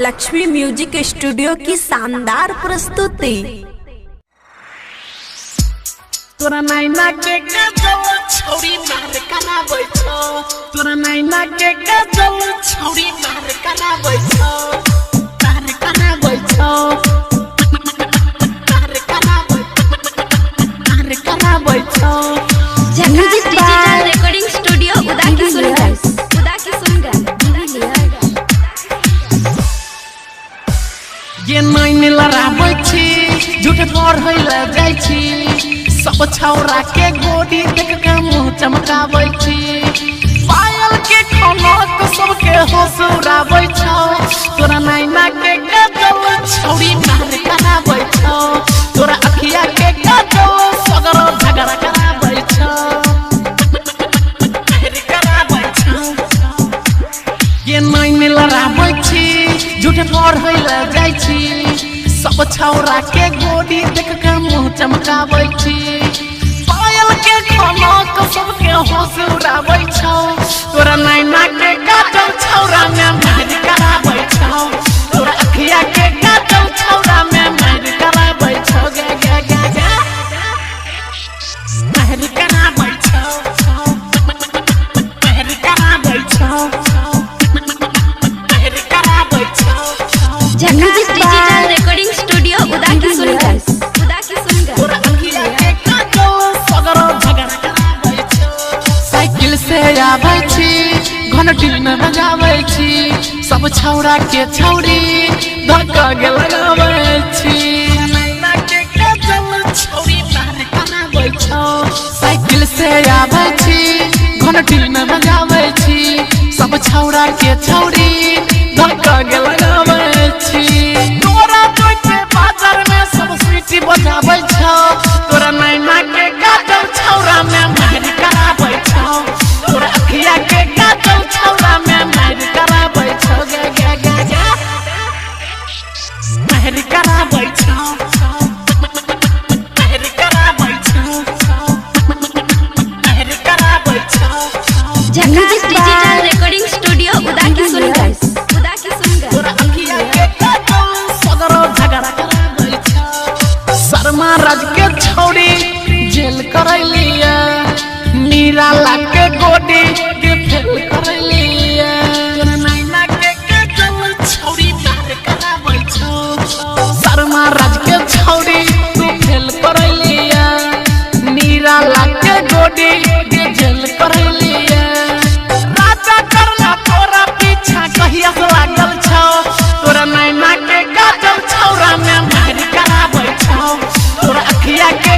Lakshmi music studio की शानदार प्रस्तुति। तोरा नैना के गजल छौरी मार कना बैठो, तोरा नैना के गजल छौरी मार कना बैठो, मार कना बैठो, मार कना बैठो। म्यूजिक डिजिटल रिकॉर्डिंग स्टूडियो उदा की सुनगर। ये नैन लड़ाबै छी झूठ पढ़ै ल जाइ छी, सब छौरा के गोदी देख के मुंह चमकाबै छी, पायल के खनक सबके होश उड़ाबै छौ, तोरा नैना के गजल छौरी मार कराबै छौ, तोरा अखिया के गजल सगरो झगड़ा कराबै छौ, कराबै छौ। ये नैन लड़ाबै छी झूठ पढ़ै ल जाइ छी, सब छौरा के गोदी देख के मुंह चमकाबै छी, पायल के खनक सबके होश उड़ाबै छौ, तोरा नैना के गजल छौरा में मार कराबै छौ, तोरा अखिया के गजल छौरा में मार कराबै छौ, गे गे गे गे मार कराबै छौ, मार कराबै छौ, मार कराबै छौ। म्यूजिक डिजिटल रिकॉर्डिंग स्टूडियो उदा की सुनगर। तोरा अखिया के गजल सगरो झगड़ा कराबै छौ, साइकिल से आबै छी घंटी में बजाबै छी, सब छौरा के छौरी धक्का के लगाबै छी, नैना के गजल छौरी मार कराबै छौ, साइकिल से आबै छी घंटी में बजाबै छी, सब छौरा के छौरी धक्का के लगाबै छी, तोरा जोइते बाजार में सब सीटी बजाबै छौ, तोरा नैना के गजल छौरा में मार कराबै छौ, तोरा अखिया के गजल छौरा में मार कराबै छौ, गे गे गे गे मार कराबै छौ, मार कराबै छौ, मार कराबै छौ। म्यूजिक डिजिटल रिकॉर्डिंग स्टूडियो उदा की सुनगर। तोरा अखिया के गजल सगरो झगड़ा कराबै छौ, शर्मा राज के छौरी जेल करैलिया, मीरा लाग के गोदी के फेल करैलिया, तोरा नैना के गजल छौरी मार कराबै छौ, शर्मा राज के छौरी तू फेल करैलिया, मीरा लाग के गोदी के जेल करैलिया, राजा करना तोरा पीछा कहिया से लागल छौ, तोरा नैना के गजल छौरा में मार कराबै छौ, तोरा अखिया के